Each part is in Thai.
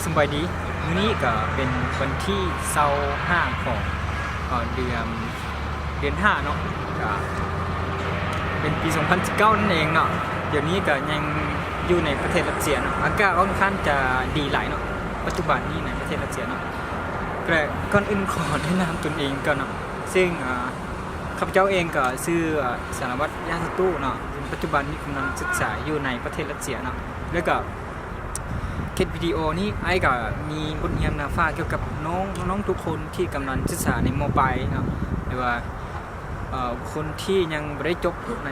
สบายดีมื้อนี้ก็เป็นวันที่25ของเดือน5เนาะก็เป็นปี2019นั่นเองเนาะเดี๋ยวนี้ก็ยังอยู่ในประเทศรัสเซียเนาะอากาศค่อนข้างจะดีหลายเนาะปัจจุบันนี้ในประเทศรัสเซียเนาะแต่ก่อนอื่นขอแนะนำตนเองก่อนเนาะซึ่งข้าพเจ้าเองก็ชื่อสารวัตรยาสตู้เนาะปัจจุบันนี้กำลังศึกษาอยู่ในประเทศรัสเซียเนาะแล้วก็คลิปวิดีโอนี้ไอ้ก็มีบทเรียนนาฟ้าเกี่ยวกับน้องทุกคนที่กำลังศึกษาในม.ปลายเนาะหรือว่าคนที่ยังไม่ได้จบใน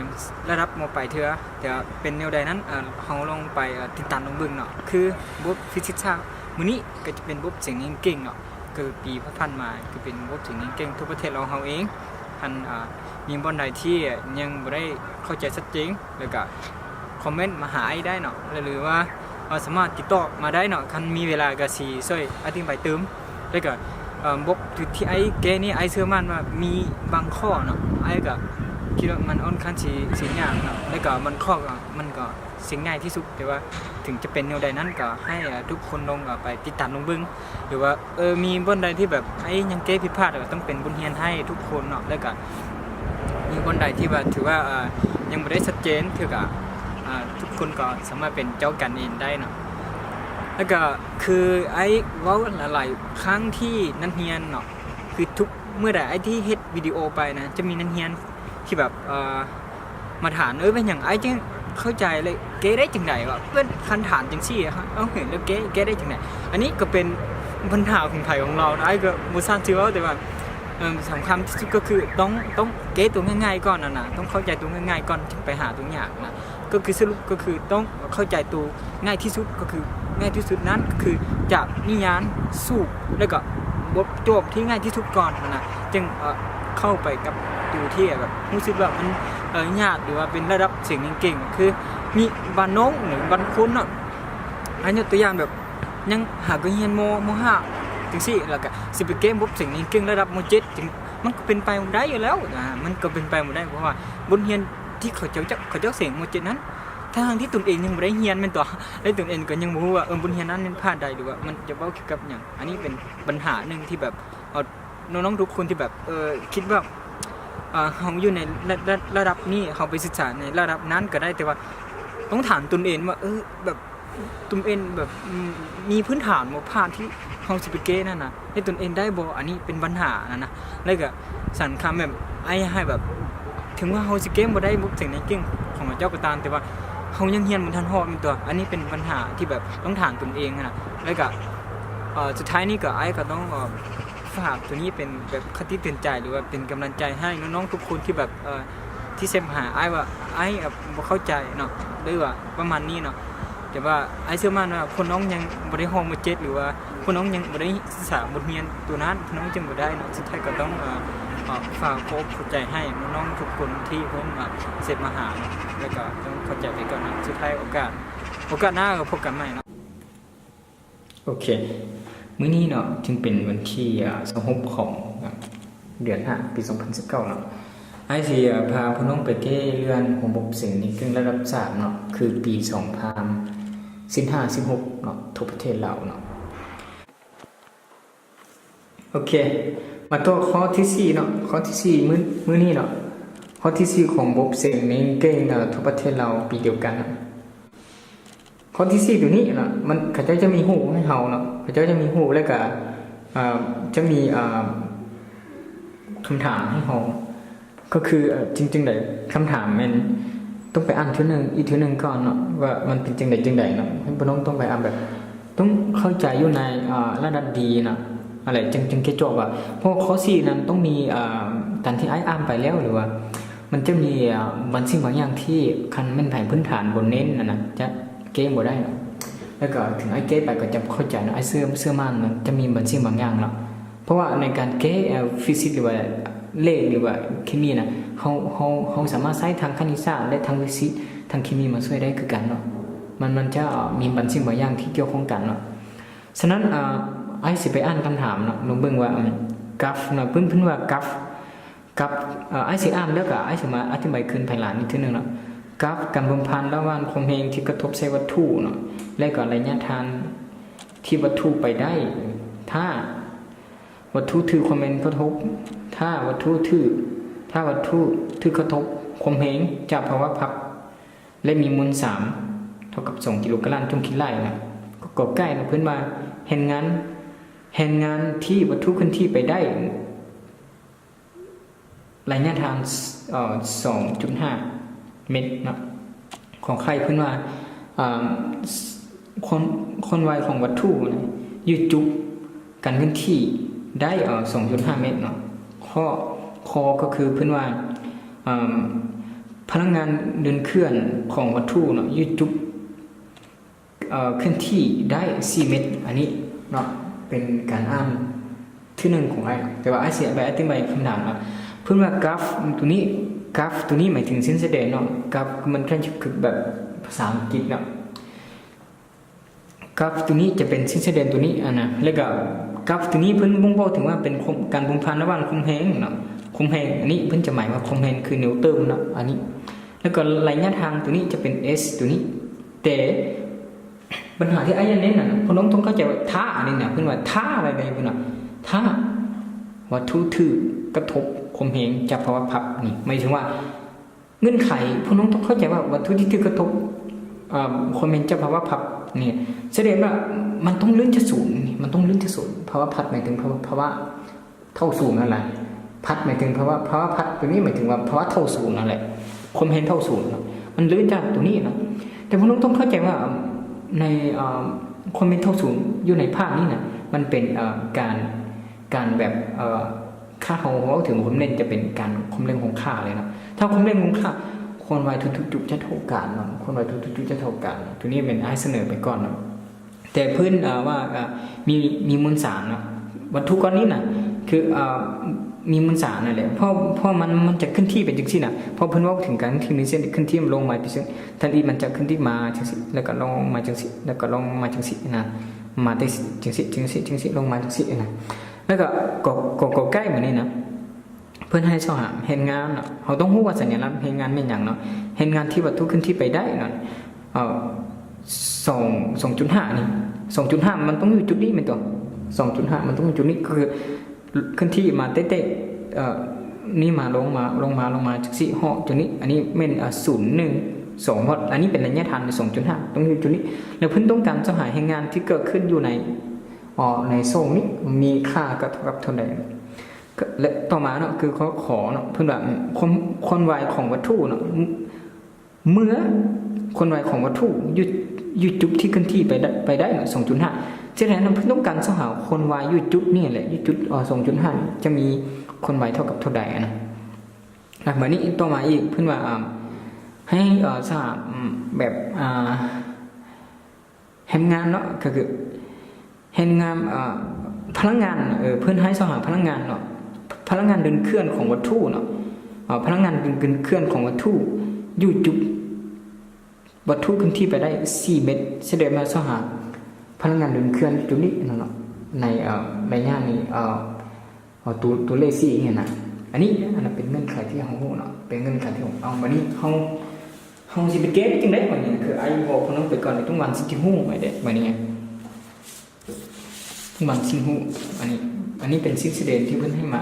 ระดับม.ปลายเถอะแต่เป็นแนวใดนั้นเราลองไปติดตามลงบึงเนาะคือบทฟิสิกส์มื้อนี้ก็จะเป็นบทเสียงเก่งเนาะคือปีผ่านมาคือเป็นบทเสียงเก่งทุกประเทศเราเองท่านมีบนใดที่ยังไม่ได้เข้าใจชัดเจนแล้วก็คอมเมนต์มาหาไอ้ได้เนาะหรือว่าสามารถติดต่อมาได้เนาะคันมีเวลาก็สิช่วยอธิบายเติมแล้วก็บทที่ไอ้แกนี่ไอ้เชื่อมั่นว่ามีบางข้อเนาะไอ้ก็คิดว่ามันค่อนข้างสิยากเนาะแล้วก็มันข้อมันก็สิ่งง่ายที่สุดแต่ว่าถึงจะเป็นแนวใดนั้นก็ให้ทุกคนลงไปติดตามลงบึ้งหรือว่ามีบนใดที่แบบไอ้ยังแก้ผิดพลาดก็ต้องเป็นบทเรียนให้ทุกคนเนาะแล้วก็มีบนใดที่ว่าถือว่ายังไม่ได้ชัดเจนถือกับทุกคนก็สามารถเป็นเจ้ากันเองได้เนาะแล้วก็คือไอ้เว้าหลายๆครั้งที่นักเรียนเนาะคือทุกเมื่อใดไอ้ที่เฮ็ดวิดีโอไปนะจะมีนักเรียนที่แบบมาถามเป็นอย่างไอ้จึงเข้าใจเลยเก๋ได้จังไหนวะเพื่อนคันถามจังซี่ฮะเห็นแล้วเก๋ได้จังไหนอันนี้ก็เป็นปัญหาของไทยของเราไอ้ก็บ่ทราบชื่อว่าแต่ว่าสำคัญที่สุดก็คือต้องเก๋ตัวง่ายๆก่อนนะต้องเข้าใจตัวง่ายๆก่อนถึงไปหาตัวยากนะก็คือสรุปก็คือต้องเข้าใจตัวง่ายที่สุดก็คือง่ายที่สุดนั้นก็คือจะนิยามสู้แล้วก็บทจบที่ง่ายที่สุดก่อนนะจึงเข้าไปกับตัวที่แบบรู้สึกว่ามันยากหรือว่าเป็นระดับเสียงเก่งๆคือมีบางน้องหรือบางคนเนาะอันนี้ตัวอย่างแบบยังหาก็เรียนม.5 จังซี่แล้วก็สิไปเกมบทเสียงเก่งระดับม.7จึงมันก็เป็นไปหมดได้อยู่แล้วมันก็เป็นไปหมดได้เพราะว่าบทเรียนที่เขาเจ้าเสียงม.7นั้นทางที่ตนเองยังไม่ได้เรียนมันต่อแล้วตนเองก็ยังบ่รู้ว่าบทเรียนนั้นมันพลาดได้หรือว่ามันจะเว้าเกี่ยวกับหยังอันนี้เป็นปัญหาหนึ่งที่แบบน้องๆทุกคนที่แบบคิดว่าเขาอยู่ในระดับนี้เขาไปศึกษาในระดับนั้นก็ได้แต่ว่าต้องถามตนเองว่าแบบตนเองแบบมีพื้นฐานบ่พลาดที่เขาสิไปเกนั่นน่ะให้ตนเองได้บ่อันนี้เป็นปัญหานะแล้วก็สันคำแบบไอ้ให้แบบถึงว่าเขาสิเกมบ่ได้บ่ถึงในเก่งของเจ้าก็ตามแต่ว่าเขายังเรียนบ่ทันฮอดมันตัวอันนี้เป็นปัญหาที่แบบต้องถามตนเองนะแล้วก็สุดท้ายนี้ก็ไอ้ก็ต้องฝากตัวนี้เป็นแบบคติเตือนใจหรือว่าเป็นกำลังใจให้น้องๆทุกคนที่แบบที่เสพหาไอ้ว่าไอ้บ่เข้าใจเนาะหรือว่าประมาณนี้เนาะแต่ว่าไอ้เชื่อมั่นว่าคนน้องยังบ่ได้ฮอดม.7หรือว่าคนน้องยังบ่ได้ศึกษาบทเรียนตัวนั้นน้องจึงบ่ได้เนาะสุดท้ายก็ต้องฝากเข้าใจให้น้องๆทุกคนที่เพิ่นเสพมาหาแล้วก็ต้องเข้าใจไปก่อนนะสุดท้ายโอกาสหน้าก็พบกันใหม่เนาะโอเคมื้อนี้เนาะจึงเป็นวันที่26ของเดือน5ปี2019เนาะไอ้สิพาพี่น้องไปเก้เรื่องของระบบเสียงในเครื่องระดับ3เนาะคือปี2015-16เนาะทั่วประเทศลาวเนาะโอเคมาตัวข้อที่4เนาะข้อที่4มื้อนี้เนาะข้อที่4ของระบบเสียงในเก่งทั่วประเทศลาวปีเดียวกันนะข้อที่4ตัวนี้เนาะมันเขาจะมีหูให้เฮาเนาะเขาจะมีหูแล้วก็จะมีคำถามให้เฮาก็คือจริงๆได้คำถามมันต้องไปอ่านทีนึงอีกทีนึงก่อนเนาะว่ามันเป็นจังได๋เนาะให้พี่น้องต้องไปอ่านแบบต้องเข้าใจอยู่ในระดับดีนะอะไรจึงแค่จบอ่ะเพราะข้อ4นั้นต้องมีตามที่ไอ้อ่านไปแล้วหรือว่ามันจะมีบางสิ่งบางอย่างที่คันแม่นแผนพื้นฐานบนเน้นนะจะเกมบ่ได้เนาะแล้วก็ถึงไอ้เกมไปก็จะเข้าใจเนาะไอ้เสื้อมันจะมีบางสิ่งบางอย่างเนาะเพราะว่าในการเกมฟิสิกส์หรือว่าเลขหรือว่าเคมีนะเขาสามารถใช้ทางคณิตศาสตร์และทางฟิสิกส์ทางเคมีมาช่วยได้คือกันเนาะมันจะมีบางสิ่งบางอย่างที่เกี่ยวข้องกันเนาะฉะนั้นไอ้สิไปอ่านคำถามเนาะลองเบิ่งว่ากราฟเนาะเพิ่นว่ากราฟกับไอ้สิอ่านแล้วก็ไอ้สิมาอธิบายขึ้นภายหลังนิดนึงเนาะกราฟการเพิ่มพันธุ์ระหว่างความแรงที่กระทบใส่วัตถุเนาะและก็ระยะทางท ที่วัตถุไปได้ถ้าวัตถุถือความเป็นกระทบถ้าวัตถุถือกระทบความเหงจากภาวะพับและมีมวล3เท่ากับ2กิโลกรัมจงคิดไล่นะก็ใกล้นะเพื่อนมาเห็นงานที่วัตถุเคลื่อนที่ไปได้ระยะทาง2.5 เมตรนะของใครเพื่อนว่าคนวัยของวัตถุนะยืดจุกการเคลื่อนที่ได้2.5 เมตรเนาะข้อก็คือเพื่อนว่าพลังงานเดินเคลื่อนของวัตถุเนาะยืดจุกเคลื่อนที่ได้4 เมตรอันนี้เนาะเป็นการอ่านที่1ของไอ้แต่ว่าไอ้เสียไปอธิบายคำถามนะเพื่อนว่ากราฟตัวนี้หมายถึงเส้นแสดงเนาะกราฟมันแค่คือแบบภาษาอังกฤษเนาะกราฟตัวนี้จะเป็นเส้นแสดงตัวนี้นะแล้วก็กราฟตัวนี้เพิ่นบ่งบอกถึงว่าเป็นการบ่งผ่านระหว่างความแรงเนาะความแรงอันนี้เพิ่นจะหมายว่าความแรงคือนิวตันเนาะอันนี้แล้วก็ระยะทางตัวนี้จะเป็น s ตัวนี้แต่ปัญหาที่ไอ้ยันเน้นน่ะพน้องต้องเข้าใจว่าท่าอันนี้น่ะเพิ่นว่าท่าอะไรใดเพิ่นน่ะท่าวัตถุถือกระทบความแรงจากภาวะพับนี่หมายถึงว่าเงื่อนไขพน้องต้องเข้าใจว่าวัตถุที่ถือกระทบความแรงจากภาวะพับนี่แสดงว่ามันต้องเลื่อนจะศูนย์มันต้องเลื่อนจะศูนย์ภาวะพัดหมายถึงภาวะเท่าศูนย์นั่นแหละพัดหมายถึงภาวะพัดตัวนี้หมายถึงว่าภาวะเท่าศูนย์นั่นแหละความเห็นเท่าศูนย์มันเลื่อนจากตัวนี้นะแต่พวกน้องต้องเข้าใจว่าในความเป็นเท่าศูนย์อยู่ในภาพนี้นะมันเป็นการแบบค่าของเราถึงความเล่นจะเป็นการความเล่นของค่าเลยนะถ้าความเล่นของค่าคนวัยทุกจุดจะเท่ากันเนาะคนวัยทุกจุดจะเท่ากันตัวนี้เป็นไอ้เสนอไปก่อนเนาะแต่พื้นว่ามีมวลสารเนาะวัตถุก้อนนี้นะคือมีมวลสารนั่นแหละเพราะมันจะขึ้นที่เป็นจังซี่นะพอเพิ่นว่าถึงการที่มีเส้นขึ้นที่ลงมาจังซี่ทันทีมันจะขึ้นที่มาจังซี่แล้วก็ลงมาจังซี่แล้วก็ลงมาจังซี่นะมาได้จังซี่ลงมาจังซี่นะแล้วก็ใกล้เหมือนนี้นะเพื่อนให้เสาหามเห็นงานเนาะเขาต้องรู้ว่าสัญลักษณ์เห็นงานเป็นอย่างเนาะเห็นงานที่วัตถุขึ้นที่ไปได้เนาะ2.5 นี่ 2.5 มันต้องอยู่จุดนี้เป็นตัว 2.5 มันต้องอยู่จุดนี้คือขึ้นที่มาเต้นี่มาลงมาจากสี่ห่อจุดนี้อันนี้เป็น0.1 2เพราะอันนี้เป็นระยะทางใน 2.5 ต้องอยู่จุดนี้แล้วเพื่อนต้องการเสาหาเห็นงานที่เกิดขึ้นอยู่ในโซนนี้มีค่ากับเท่าไหร่และต่อมาเนาะคือเขาขอเนาะเพื่อนแบบคนวัยของวัตถุเนาะเมื่อคนวัยของวัตถุยุดจุดที่ขึ้นที่ไปได้เนาะ 2.5 ฉะนั้นเพื่อนต้องการสหาคนวัยยุดจุดนี่แหละยุดจุด2.5 จะมีคนวัยเท่ากับเท่าใดนะแบบนี้ต่อมาอีกเพื่อนว่าให้สหาแบบเห็นงานเนาะก็คือเห็นงานพลังงานเพื่อนให้สหาพลังงานเนาะพลังงานเดินเคลื่อนของวัตถุเนาะพลังงานเดินเคลื่อนของวัตถุอยู่จุดวัตถุขึ้นที่ไปได้4 เมตรแสดงมาสหาพลังงานเดินเคลื่อนจุดนี้เนาะในย่านนี้ตัวเลข4เนี่ยนะอันนี้เป็นเงื่อนไขที่เขาเนาะเป็นเงื่อนไขที่ผมเอาวันนี้เขาสิไปเก็บจังได้กว่านี้คือไอ้บอกคนนั้นไปก่อนในทุกวันสิที่หู้ไว้เด็ดวันนี้ทุกวันสิหู้อันนี้เป็นสิ่งแสดงที่เพื่อนให้มา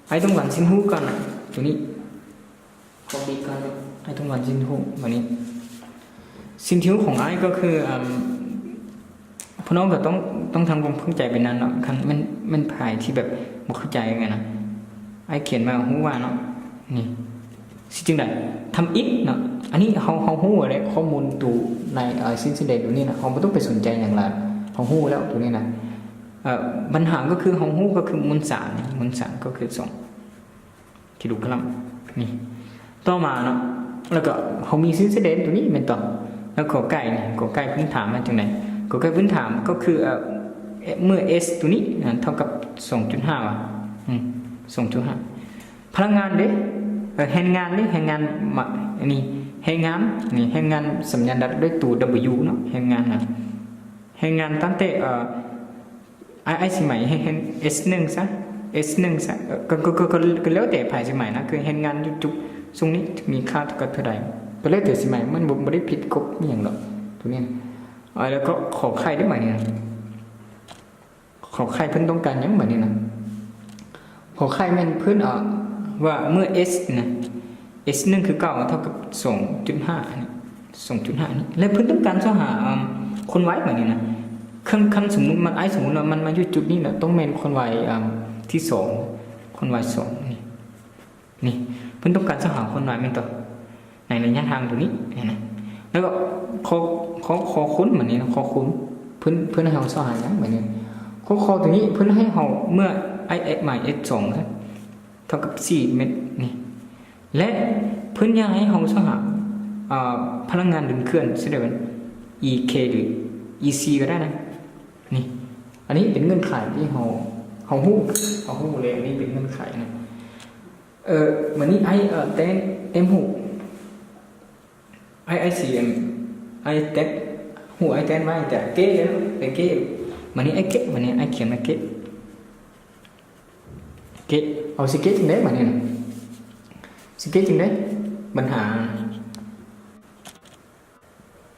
ไอ้ต้องวันสิหู้ก่อนนะตัวนี้ขอบีก่อนไอ้ต้องวันสิหู้วันนี้สิ่งที่ของไอ้ก็คือพน้องก็ต้องทำความเข้าใจไปนั้นเนาะคันมันภายที่แบบบ่เข้าใจไงนะไอ้เขียนมาหู้ว่าเนาะนี่สิจึงได้ทำอีกเนาะอันนี้เขาหู้อะไรข้อมูลตัวในสิ่งแสดงตัวนี้นะเขาไม่ต้องไปสนใจอย่างไรเขาหู้แล้วตัวนี้นะปัญหาก็คือเขาหู้ก็คือมวลสารก็คือ2 กิโลกรัมนี่ต่อมาเนาะแล้วก็เขามีสิ่งแสดงตัวนี้เป็นต่อแล้วขอไก่เนี่ยขอไก่พื้นฐานมาจากไหนขอไก่พื้นฐานก็คือเมื่อ s ตัวนี้เท่ากับ 2.5 ว่ะ2.5 พลังงานเด้แรงงานนี่แรงงานนี่แรงงานสัญญาณดัดด้วยตัว W เนาะแรงงานนะแรงงานตั้งแต่ไอ้สมัยให้ S1 ซะ S1 ซะก็แล้วแต่ภายสมัยนะคือแรงงานจุดตรงนี้มีค่าเท่ากับเท่าใดก็แล้วแต่สมัยมันบ่ได้ผิดกฎอย่างหรอกตัวนี้ แล้วก็ขอไข่ได้ไหมเนี่ยขอไข่เพิ่นต้องการยังแบบนี้นะขอไข่มันเพิ่นว่าเมื่อ s นะ s นึงคือเก้าเท่ากับ 2.5 นี่ 2.5 นี่และเพิ่นต้องการจะหาคนไว้แบบนี้นะคันสมมุติมันสมมุติว่ามันมาอยู่จุดนี้แหละต้องแม่นคนไว้ที่2คนไว้2นี่เพิ่นต้องการจะหาคนไว้แม่นต่อในระยะทางตัวนี้นะแล้วก็ขอค้นแบบนี้นะขอค้นเพิ่นให้เฮาสหายังแบบนี้ขอตัวนี้เพิ่นให้เฮาเมื่อ i(x หมาย x 2เท่ากับ4เมตรนี่และเพิ่นอยากให้เฮาสหาพลังงานดึงเคลื่อนแสดงว่า ek หรือ ec ก็ได้นะนี่อันนี้เป็นเงื่อนไขที่เฮาฮู้เลยอันนี้เป็นเงื่อนไขนะเหมือนนี้เต็มหูไอซีเอ็มไอเต็มหูไอเต็มไว้แต่เก้แล้วไปเก้มันนี้ไอเก้มันนี้ไอเขียนมาเก้เอาสิเก้จริงได้มันนี่นะสิเก้จริงได้ปัญหา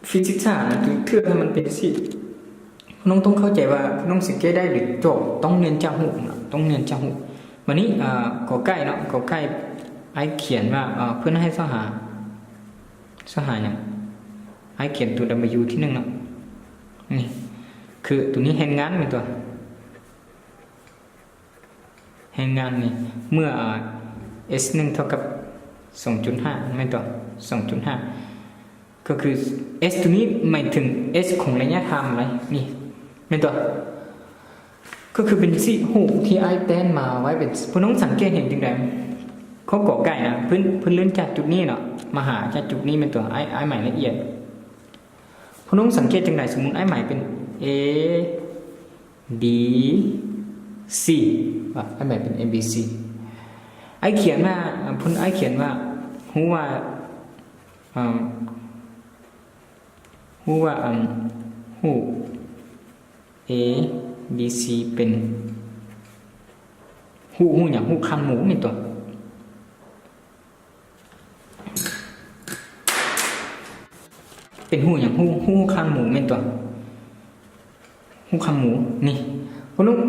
ฟิสิกส์ศาสตร์เทื่อให้มันเป็นสิน้องต้องเข้าใจว่าน้องสิเก้ได้หรือโจต้องเรียนจากหูต้องเรียนจากหูวันนี้กอไก่เนาะกอไก่ไอเขียนว่าเพื่อนให้สหาเนี่ยไอเขียนตัว W ที่1เนาะนี่คือตัวนี้แห่งงานมีตัวแห่งงานนี่เมื่อS1 เท่ากับ 2.5 ไม่ตัว 2.5 ก็คือ S ตัวนี้หมายถึง S ของระยะทางอะไรนี่ไม่ตัวก็คือเป็นสี่หูที่ไอแตนมาไว้เป็นพน้องสังเกตเห็นจริงไหมเขาก่อไก่นะพื้นเลื่อนจากจุดนี้เนาะมาหาจากจุดนี้เป็นตัวไอใหม่ละเอียดพน้องสังเกตจังไหนสมมุติไอใหม่เป็น A B C ว่าไอใหม่เป็น A B C ไอเขียนว่าพ้นไอเขียนว่าหูว่าหู A B C เป็นหูอย่างหูคันหมูนี่ตัวเป็นหูอย่างหูคันหมูเป็นตัวหูคันหมูนี่พวกนู้น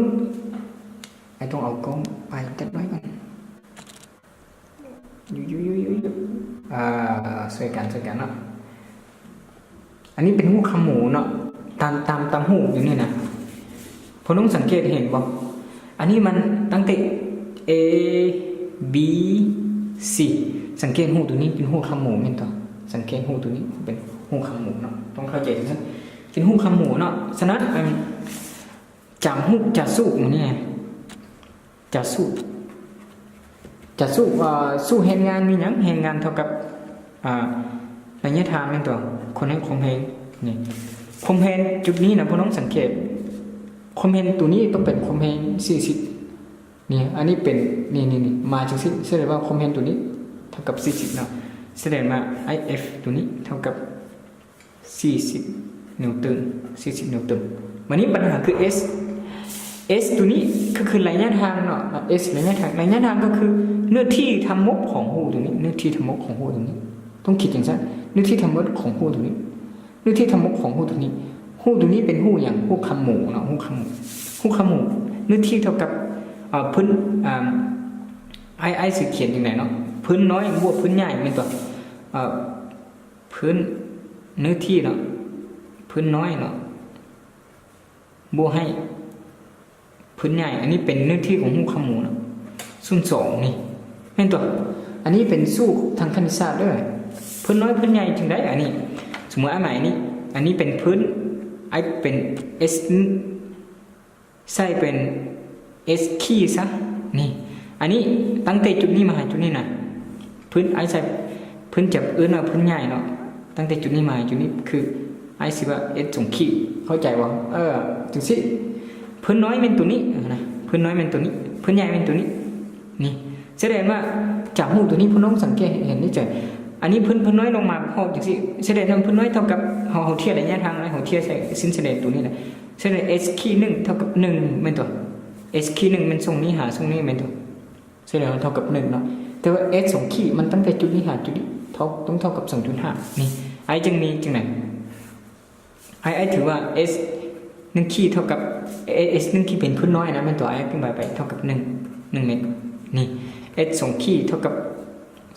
ไอ้ต้องเอากล้องไปจัดไว้ก่อนช่วยกันเนาะอันนี้เป็นหูคันหมูเนาะตามหูอย่างนี้นะพอน้องสังเกตเห็นบ่อันนี้มันตั้งแต่ A B C สังเกตหูตัวนี้เป็นหูคำหมูเห็นต่อสังเกตหูตัวนี้เป็นหูคำหมูเนาะต้องเข้าใจถึงนั้นเป็นหูคำหมูเนาะฉะนั้นจำหูจะสู้อย่างนี้จะสู้แห่งงานมีอย่างแห่งงานเท่ากับระยะทางเป็นตัวคนให้คมเพนนี่คมเพนจุดนี้นะพอน้องสังเกตคอมเพนตัวนี้ต้องเป็นคอมเพน40นี่อันนี้เป็นนี่มาจากแสดงว่าคอมเพนตัวนี้เท่ากับ40เนาะแสดงว่า IF ตัวนี้เท่ากับ40นิวตัน40นิวตันวันนี้ปัญหาคือ S ตัวนี้ก็คือระยะทางเนาะ S ระยะทางก็คือเนื้อที่ทำมบของหูตัวนี้เนื้อที่ทำมบของหูตัวนี้ต้องคิดอย่างนั้นเนื้อที่ทำมบของหูตัวนี้เนื้อที่ทำมบของหูตัวนี้หูตัวนี้เป็นหูอย่างหูคำหมูเนาะหูคำหมูเนื้อที่เท่ากับพื้นไอสื่อเขียนอย่างไรเนาะพื้นน้อยบวกพื้นใหญ่เป็นตัวพื้นเนื้อที่เนาะพื้นน้อยเนาะบวกให้พื้นใหญ่อันนี้เป็นเนื้อที่ของหูคำหมูเนาะส่วน2นี่เป็นตัวอันนี้เป็นสู้ทางคณิตศาสตร์ด้วยพื้นน้อยพื้นใหญ่จึงได้อันนี้สมมติอันนี้อันนี้เป็นพื้นไอเป็น S ใส่เป็น S ขี้ซะนี่อันนี้ตั้งแต่จุดนี้มาหาจุดนี้นะพื้นไอใส่พื้นจับว่าพื้นใหญ่เนาะตั้งแต่จุดนี้มาจุดนี้คือไอสิว่า S ส่งขี้เข้าใจว่าจังสิพื้นน้อยเป็นตัวนี้นะพื้นน้อยเป็นตัวนี้พื้นใหญ่เป็นตัวนี้นี่แสดงว่าจากหูตัวนี้พี่น้องสังเกตเห็นได้ใจอันนี้พื้นน้อยลงมาพอจังสิแสดงว่าพื้นน้อยเท่ากับเฮาเทียบระยะทางนะเฮาเทียบใส่สิ้นแสดงตัวนี้นะแสดง S ขี้1เท่ากับ1เป็นตัว S ขี้1มันส่งนี้หาส่งนี้เป็นตัวแสดงว่าเท่ากับ1เนาะแต่ว่า S ส่งขี้มันตั้งแต่จุดนี้หาจุดนี้ต้องเท่ากับ 2.5 นี่ไอ้จึงมีจึงไหน ไอถือว่า s 1ขีดเท่ากับ s 1ขีดเป็นพื้นน้อยนะมันตัวไอขึ้นไปเท่ากับ1เมตรนี่ s 2ขีดเท่ากับ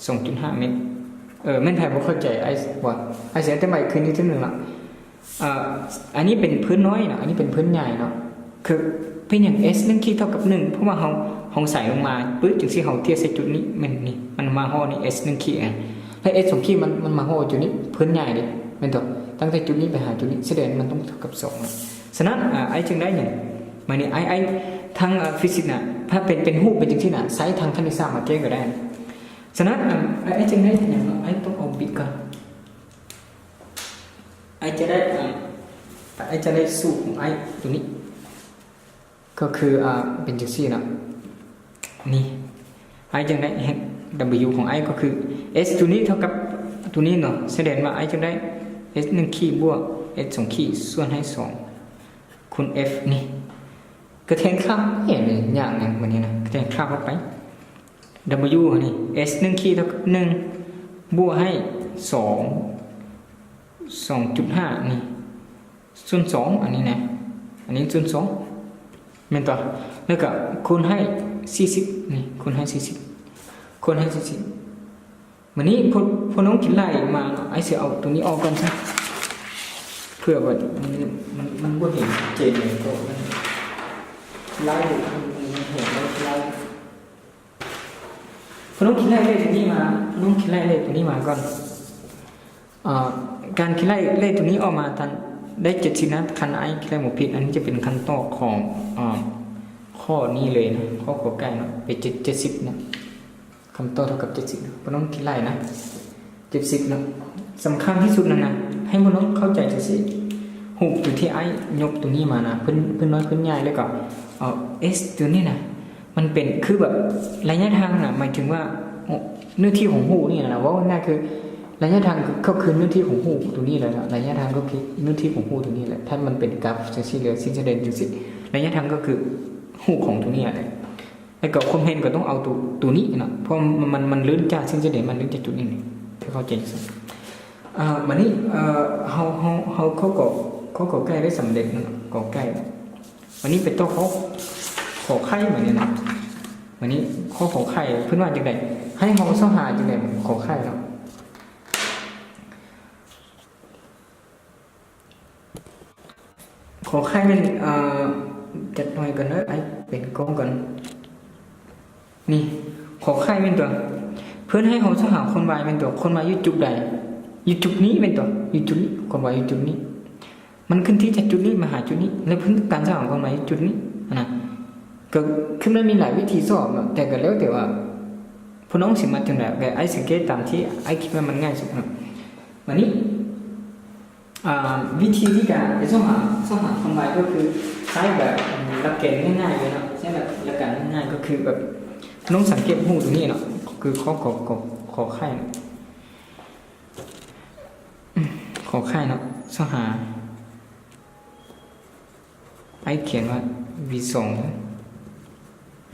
2.5 เมตรแม่นไทยบ่เข้าใจไอว่าไอเสียแต่ใหม่คืนนี้ที่1ละอันนี้เป็นพื้นน้อยเนาะอันนี้เป็นพื้นใหญ่เนาะคือเป็นอย่าง s 1ขีดเท่ากับ1เพราะว่าเฮาใส่ลงมาปึ๊บจังซี่เฮาเทียบใส่จุดนี้มันมาฮอนี่ s 1ขีดอ่ะแล้ว s 2ขีดมันมาฮอจุดนี้พื้นใหญ่ดิแม่นตัวตั้งแต่จุดนี้ไปหาจุดนี้แสดงมันต้องเท่ากับ2นะฉะนั้นไอจึงได้อย่างมานี่ไอทางฟิสิกส์น่ะถ้าเป็นรูปเป็นจังซี่น่ะใช้ทางคณิตศาสตร์มาแก้ก็ได้ฉะนั้นไอจึงได้อย่างไอต้องเอาบิดก่อนไอจะได้สูตรของไอตัวนี้ก็คือเป็นจังซี่นะนี่ไอจึงได้ w ของไอก็คือ s ตัวนี้เท่ากับตัวนี้เนาะแสดงว่าไอจึงได้ s 1ขีดบวก s 2ขีดส่วนให้2คูณ f นี่กระแทงข้ามเห็นเลยอย่างนั้นวันนี้นะกระแทงข้ามเข้าไป w นี่ s 1ขีดเท่ากับ1บวกให้2.5 นี่ส่วน2อันนี้นะอันนี้ส่วน2เป็นต่อแล้วก็คูณให้40นี่คูณให้40คูณให้40วันนี้พอน้องกินไล่มาไอ้เสียเอาตรงนี้ออกก่อนซะเพื่อว่ามันบ่เห็นเจนเลยก็ไล่มันเห็นแล้วไล่พอน้องกินไล่เลขตัวนี้มาน้องกินไล่เลขตัวนี้มาก่อนการคิดไล่เลขตัวนี้ออกมาทันได้70นะคันไอ้คิดไล่หมดผิดอันนี้จะเป็นขั้นตอนของข้อนี้เลยนะข้อขอไก่เนาะเป็น70นะคำตอบเท่ากับ70นะพอน้องคิดไล่นะ70นะสำคัญที่สุดนะให้พวกน้องเข้าใจจะสิหูตัวที่ไอ้ยกตัวนี้มานะเพิ่นน้อยเพิ่นใหญ่แล้วก็s ตัวนี้นะมันเป็นคือแบบระยะทางนะหมายถึงว่าเนื้อที่ของหูนี่นะว่าง่ายคือระยะทางก็คือเนื้อที่ของหูตัวนี้แหละระยะทางก็คือเนื้อที่ของหูตัวนี้แหละถ้ามันเป็นกราฟจะชี้เหลือสิ้นแสดงจังสิระยะทางก็คือหูของตัวนี้แหละแล้วก็ความเห็นก็ต้องเอาตัวนี้นะเพราะมันลื่นจากสิ้นแสดงมันลื่นจากจุดนี้ที่เข้าใจสิวันนี้เขาก็ใกล้ได้สำเร็จนะก็ใกล้วันนี้เป็นตัวเขาขอไข่เหมือนนี้นะวันนี้ข้อขอไข่เพื่อนว่าจังไดให้เขาเสาหาจังไดขอไข่เนาะขอไข่เป็นจัดหน่อยกันเนอะไอเป็นกองกันนี่ขอไข่เป็นตัวเพื่อนให้เขาเสาหาคนวายเป็นตัวคนวายอยู่จุดใดอยู่จุดนี้เป็นตัวอยู่จุดนี้คนวายอยู่จุดนี้มันขึ้นที่จากจุดนี้มาหาจุดนี้แล้วเพื่อนการเสาหาคนวายอยู่จุดนี้นะก็คือมันมีหลายวิธีสอบแต่ก็แล้วแต่ว่าพน้องสิมาถึงไหนแต่ไอ้สังเกตตามที่ไอ้คิดว่ามันง่ายสุดนะวันนี้วิธีที่การจะสอบหาความหมายก็คือใช้แบบหลักเกณฑ์ง่ายๆเลยเนาะใช้แบบหลักการง่ายๆก็คือแบบน้องสังเกตหูตรงนี้เนาะคือขอไข่ขอไข่เนาะสอบหาไอ้เขียนว่า v2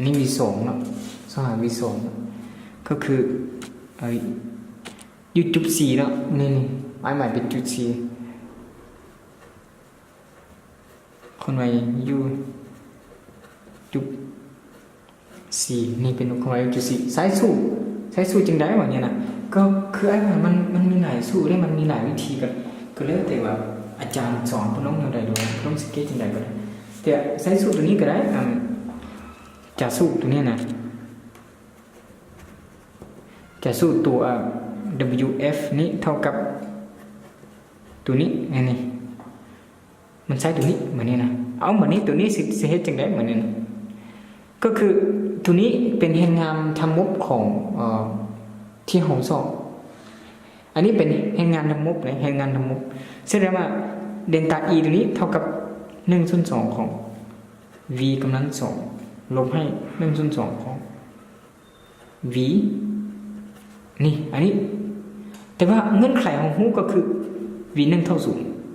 นี่ v2 เนาะสหา v2 ก็คืออยู่จุด4เนาะนี่หมายเป็นจุด4คนไว้อยู่จุด4นี่เป็นคนไว้จุด4ใช้สู้จึงได้ว่าเนี่ยนะก็คือไอ้มันมีหลายสู้ได้มันมีหลายวิธีกันก็แล้วแต่ว่าอาจารย์สอนพวกน้องแนวใดด้วยพวกน้องสเก็ตจึงได้ก็ได้แต่ใช้สู้ตัวนี้ก็ได้จะสู้ตัวนี้นะจะสู้ตัว WF นี้เท่ากับตัวนี้นี่มันใช้ตัวนี้เหมือนนี้นะเอาเหมือนนี้ตัวนี้สิเฮ็ดจังได๋เหมือนนี้นะก็คือตัวนี้เป็นแห่งงามทำมุบของที่ห้องสอบอันนี้เป็นแห่งงานทำมุบนะแห่งงานทำมุบแสดงว่าเดลต้า E ตัวนี้เท่ากับ1/2ของ v กำลัง2ลบให้1/2ของ v นี่อันนี้แต่ว่าเงื่อนไขของหูก็คือ v 1 เท่า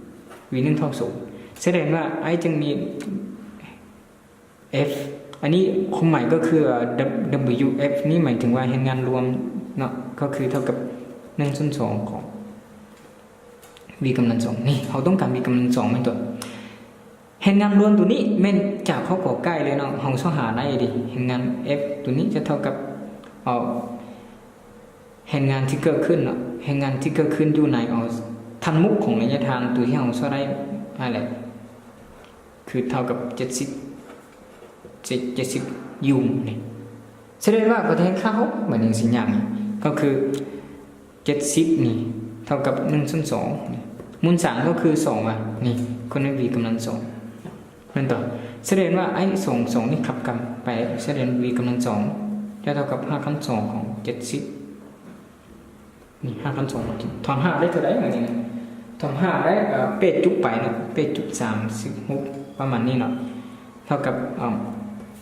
0 v 1 เท่า0แสดงว่าไอ้จึงมี f อันนี้ความหมายก็คือ wf นี่หมายถึงว่าแห่งงานรวมเนาะก็คือเท่ากับ1/2ของ v v กำลังสองนี่เขาต้องการ v กำลังสองเป็นตัวแห่งงานรวมตัวนี้แม่นจากเขาก่อใกล้เลยเนาะห้องสหาได้ดิแห่งงาน f ตัวนี้จะเท่ากับแห่งงานที่เกิดขึ้นเนาะแห่งงานที่เกิดขึ้นอยู่ในทันมุกของระยะทางตัวที่เราสร้างได้อะไรคือเท่ากับ70ยูมนี่แสดงว่าประเทศเขาเหมือนอย่างสิ่งอย่างนี้ก็คือ70นี่เท่ากับ1/2นี่มูลสารก็คือ2นี่คนใน v กำลัง2นั่นต่อแสดงว่าไอ้2นี่ขับกันไปแสดง v กำลัง2จะเท่ากับ5/2ของ70นี่5/2ถอน5ได้เท่าไหร่แบบนี้นะถอน5ได้เป็ดจุกไปเนาะเป็ดจุก36ประมาณนี้เนาะเท่ากับ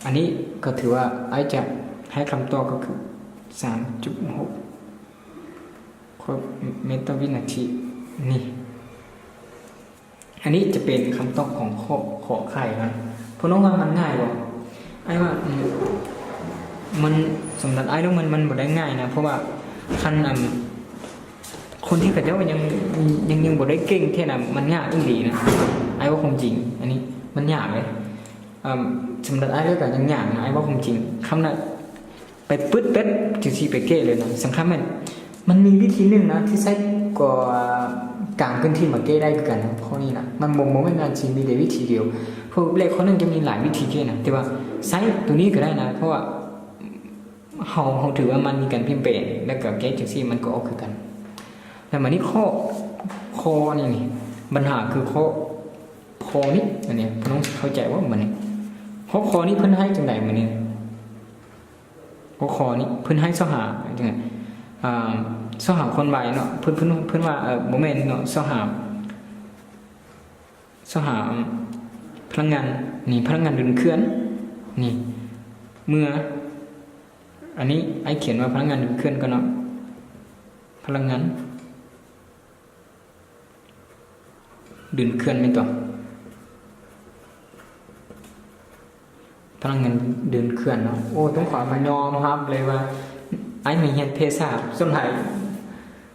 อันนี้ก็ถือว่าไอ้จะให้คำตอบก็คือ 3.6 เมตรต่อวินาทีนี่อันนี้จะเป็นคำตอบของขอไข่นะเพราะน้องว่ามันง่ายกว่าไอ้ว่ามันสำหรับไอ้แล้วมันบ่ได้ง่ายนะเพราะว่าคันคนที่กระเจ้ายังบ่ได้เก่งแค่นั้นมันยากอีหลีนะไอ้ว่าคงจริงอันนี้มันยากเลยสำหรับไอ้แล้วก็ยังยากนะไอ้ว่าคงจริงคำนั้นไปปึ๊ดเป็ดจุดที่ไปเก้เลยนะสำคัญมันมีวิธีหนึ่งนะที่ใช้ก่อกลางพื้นที่มาเก้ได้กันนะข้อนี้นะมันบ่ไม่งานจริงมีแต่วิธีเดียวพวกเลขข้อนึงจะมีหลายวิธีเก้นะแต่ว่าใช้ตัวนี้ก็ได้นะเพราะว่าเขาถือว่ามันมีการเปลี่ยนแปลงแล้วก็แก้จังซี่มันก็ออกคือกันแต่มานี่ข้อนี่ปัญหาคือข้อนี้อันนี้พี่น้องเข้าใจว่ามันนี่ข้อนี้เพิ่นให้จังได๋มื้อนี้ข้อนี้เพิ่นให้สหาจังได๋สหาคนใบเนาะเพิ่นว่าบ่แม่นเนาะสหาพลังงานนี่พลังงานเดินเคลื่อนนี่เมื่ออันนี้ไอ้เขียนว่าพลังงานเดินเคลื่อนก็เนาะพลังงานเดินเคลื่อนไม่ต่อพลังงานเดินเคลื่อนเนาะโอ้ต้องขอมายอมครับเลยว่าไอ้ไม่เรียนเภสัชส่วนใหญ่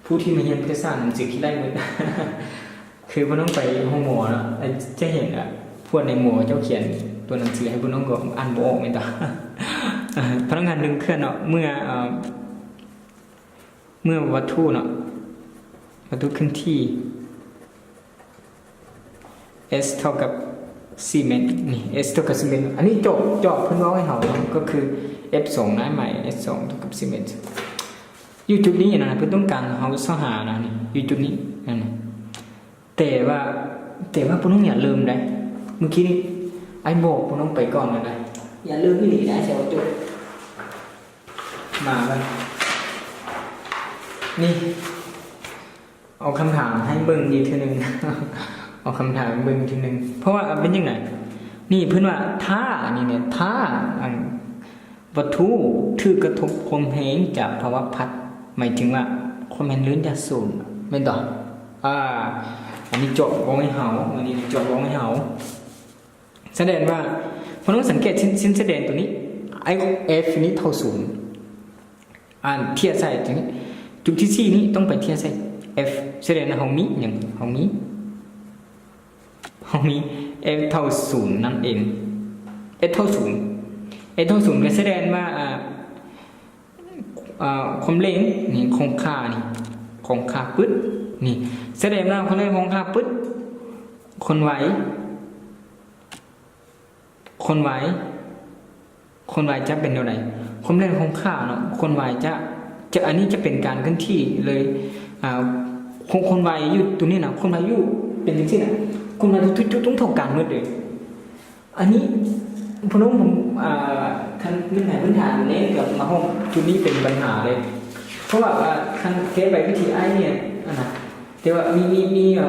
ผู้ที่ไม่เรียนเภสัชมันสิขี้ไล่หมดคือบ่ต้องไปห้องหมอเนาะจะเห็นพวกในหมอเจ้าเขียนตัวหนังสือให้บ่ต้องก็อ่านบ่ออกแม่นต่อพลังงานเดินเคลื่อนเนาะเมื่อวัตถุเนาะวัตถุขึ้นที่ S เท่ากับซีเมนต์นี่ S เท่ากับซีเมนต์อันนี้จบเพิ่นว่าให้เฮาก็คือ F2 นะใหม่ S2 เท่ากับซีเมนต์อยู่จุดนี้นะเพิ่นต้องการเฮาสหานะนี่อยู่จุดนี้นั่นน่ะแต่ว่าพวกน้องอย่าลืมได้เมื่อกี้นี้ไอ้บอกพวกน้องไปก่อนนะอย่าลืมอีหลีนะเสียว่าจุดมาไปนี่เอาคำถามให้เบิ่งอีกทีนึงเอาคำถามเบิ่งทีนึงเพราะว่าเป็นยังไงนี่เพิ่นว่าถ้านี่เนี่ยถ้าวัตถุถูกกระทบความแรงจากภาวะพัดหมายถึงว่าความแรงลื่นจะสูญไม่ต่ออันนี้จบวงให้เฮาอันนี้จบวงให้เฮาแสดงว่าพอน้องสังเกตชิ้นแสดงตัวนี้ F นี้เท่า0เทียบใส่ตรงนี้จุดที่4นี้ต้องไปเทียบใส่ F แสดงว่าห้องนี้อย่างห้องนี้ F เท่า0นั่นเอง F เท่า0ก็แสดงว่าความเร็วนี่คงค่านี่คงค่าปึ๊ดนี่แสดงว่าความเร็วคงค่าปึ๊ดคนไหวจะเป็นเท่าไหร่ความเร็วคงค่าเนาะคนไหวจะอันนี้จะเป็นการเคลื่อนที่เลยคนไหวอยู่ตัวนี้นะคนไหวอยู่เป็นจังซี่น่ะคนไหวทุกต้องเท่ากันหมดเลยอันนี้พน้องผมคันพื้นฐานอยู่ในกับมาห้องจุดนี้เป็นปัญหาเลยเพราะว่าคันเทสไปวิธีไอ้เนี่ยนะแต่ว่ามี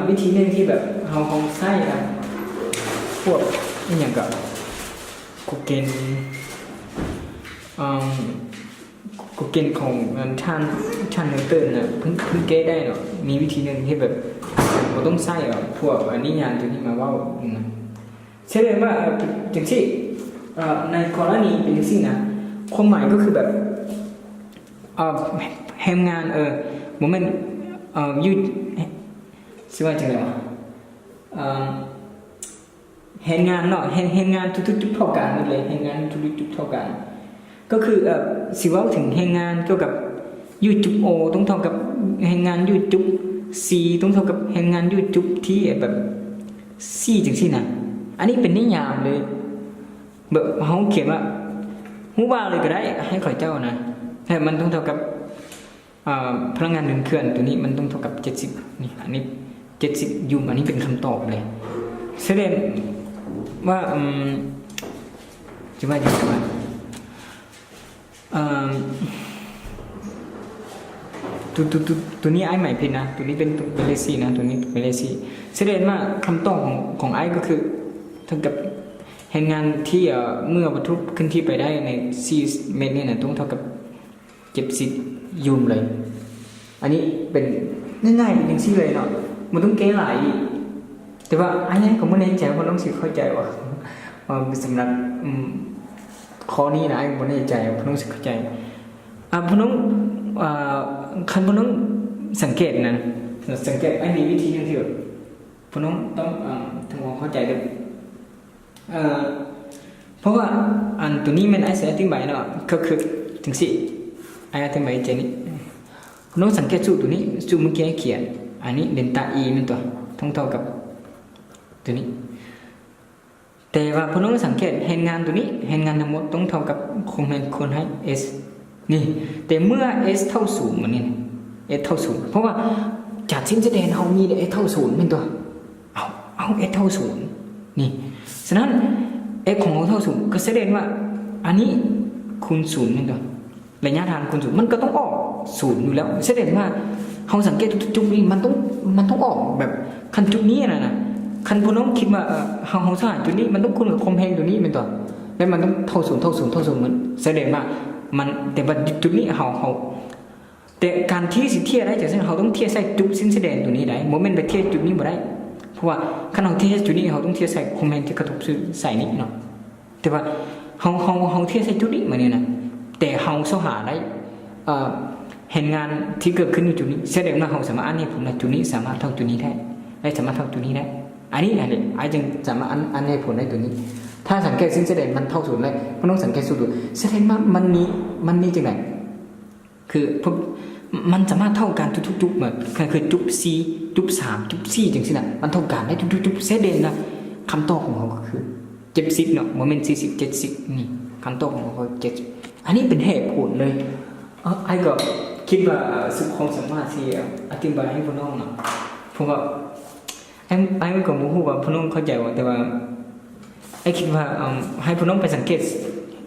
วิธีนึงที่แบบเราคงใช้พวกนี่อย่างกับกูเกณฑ์ของท่านเติร์นนะเพิ่งแก้ได้เนาะมีวิธีนึงที่แบบเราต้องใช้พวกนิยามตัวนี้มาว่าใช่เลยว่าจังซี่ในกรณีเป็นสิ่งนะความหมายก็คือแบบแฮมงานโมเมนต์ยืด สิว่าจังได๋วะเห็นงานเนาะเห็นงานทุกๆจุดเท่ากันหมดเลยเห็นงานทุกๆจุดเท่ากันก็คือสิเว้าถึงเห็นงานเกี่ยวกับ YouTube O ต้องเท่ากับเห็นงาน YouTube C ต้องเท่ากับเห็นงาน YouTube ที่แบบ C จังซี่น่ะอันนี้เป็นนิยามเลยแบบเฮาเขียนว่าฮู้ว่าเลยก็ได้ให้ข้อยเจ้านะแต่มันต้องเท่ากับพลังงานเดินเคลื่อนตัวนี้มันต้องเท่ากับ70นี่อันนี้70ยูมอันนี้เป็นคำตอบเลยแสดงว่าจะว่าอย่างไรตัวนี้ไอ้ใหม่ผิดนะตัวนี้เป็นเลซี่นะตัวนี้เป็นเลซี่แสดงว่าคำตอบของไอ้ก็คือเท่ากับแห่งงานที่เมื่อวัตถุขึ้นที่ไปได้ใน4 เมตรเนี่ยนะต้องเท่ากับ70ยูมเลยอันนี้เป็นง่ายๆอย่างซี่เลยเนาะมันต้องเก้หลายแต่ว่าไอ้นี่ก็ไม่แน่ใจว่าน้องสิเข้าใจว่าสำหรับข้อนี้นะไอ้ไม่แน่ใจว่าน้องสิเข้าใจพน้องคันพน้องสังเกตนะสังเกตไอ้มีวิธีนึงที่แบบพน้องต้องทำความเข้าใจด้วยเพราะว่าอันตัวนี้มันไอ้เสียอธิบายเนาะก็คือถึงสิไอ้อธิบายเจนี่พน้องสังเกตสูตรตัวนี้สูตรเมื่อกี้เขียนอันนี้เดลต้า E มันตัวเท่ากับตัวนี้แต่ว่าพอน้องสังเกตเห็นงานตัวนี้เห็นงานทั้งหมดต้องเท่ากับคงเป็นคนให้ S นี่แต่เมื่อ S เท่า0มันนี่ S เท่า0เพราะว่าจากสิ้นแสดงเขามี S เท่า0เป็นตัวเอา S เท่า0นี่ฉะนั้น S ของเราเท่า0ก็แสดงว่าอันนี้คูณ0เป็นตัวระยะทางคูณ0มันก็ต้องออก0อยู่แล้วแสดงว่าเขาสังเกตจุดนี้มันต้องออกแบบคันจุดนี้นะคันพน้องคิดว่าเขาสร้างจุดนี้มันต้องคูณกับคอมเพลงตัวนี้เป็นตัวแล้วมันต้องเท่า0มันแสดงว่ามันแต่ว่าจุดนี้เขาแต่การที่สิเทียได้จากเส้นเขาต้องเทียใส่จุดสิ้นแสดงตัวนี้ได้โมเมนต์ไปเทียจุดนี้บ่ได้เพราะว่าคันเขาเทียจุดนี้เขาต้องเทียใส่คอมเพลงที่กระทบใส่นี้เนาะแต่ว่าเขาเทียใส่จุดนี้มาเนี่ยนะแต่เขาเข้าหาได้เห็นงานที่เกิดขึ้นในจุดนี้แสดงว่าเขาสามารถอันนี้ผมในจุดนี้สามารถเท่าจุดนี้ได้สามารถเท่าจุดนี้ได้อันนี้อะไรไอ้จึงสามารถอันให้ผลได้ตัวนี้ถ้าสังเกตสิ้นแสดงมันเท่าศูนย์เลยก็ต้องสังเกตสูตรแสดงว่ามันมีจังไหนคือมันสามารถเท่ากันทุกจุดเหมือนคือจุด4จุด3จุด4จังซี่น่ะมันเท่ากันได้ทุกจุดแสดงนะคำตอบของเขาก็คือ70เนาะโมเมนต์40 70นี่คำตอบของเขา70อันนี้เป็นเหตุผลเลยไอ้ก็คิดว่าสุขความสามารถที่อธิบายให้พี่น้องเนาะเพราะว่าไอ้ก็บ่ฮู้ว่าพี่น้องเข้าใจว่าแต่ว่าไอ้คิดว่าให้พี่น้องไปสังเกต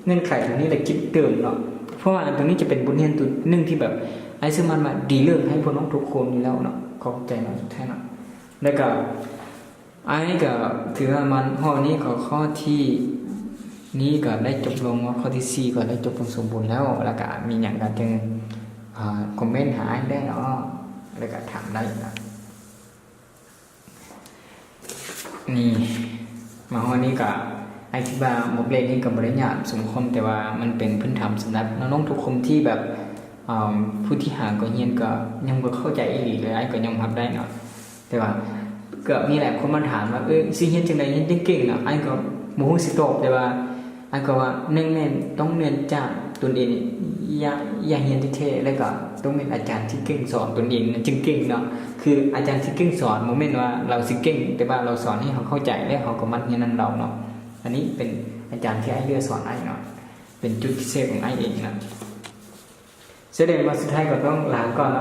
เงื่อนไขตรงนี้แล้วคิดเติมเนาะเพราะว่าตรงนี้จะเป็นบทเรียนตัวนึงที่แบบไอ้ซึ่งมันมาดีเลิกให้พี่น้องทุกคนอยู่แล้วเนาะเข้าใจเนาะสุดท้ายเนาะแล้วก็ไอ้ก็ถือว่ามันข้อนี้ก็ข้อที่นี้ก็ได้จบลงข้อที่4ก็ได้จบลงสมบูรณ์แล้วก็มีหยังก็จึงคอมเมนต์หาได้เนาะแล้วก็ถามได้นะนี่มาวันนี้ก็ไอ้ที่ว่าหมดเลยนี่กับบริญญาสมคมแต่ว่ามันเป็นพื้นฐานสำหรับน้องๆทุกคนที่แบบผู้ที่หาก็เฮียนก็ยังบ่เข้าใจอีหลีเลยไอ้ก็ยอมรับได้เนาะแต่ว่าก็มีหลายคนมาถามว่าสิเฮียนจังได๋เฮียนจังเก่งเนาะไอ้ก็บ่ฮู้สิตอบแต่ว่าไอ้ก็ว่า1แม่นต้องเรียนจากตนเองอย่าเฮียนแท้ๆแล้วก็ต้องเป็นอาจารย์ที่เก่งสอนตนเองจึงเก่งเนาะคืออาจารย์ที่เก่งสอนบ่แม่นว่าเราสิเก่งแต่ว่าเราสอนให้เขาเข้าใจและเขาก็มัดเฮียนนำเราเนาะอันนี้เป็นอาจารย์ที่ไอ้เลือกสอนไอ้เนาะเป็นจุดพิเศษของไอ้เองนะแสดงว่าสุดท้ายก็ต้องลาก่อน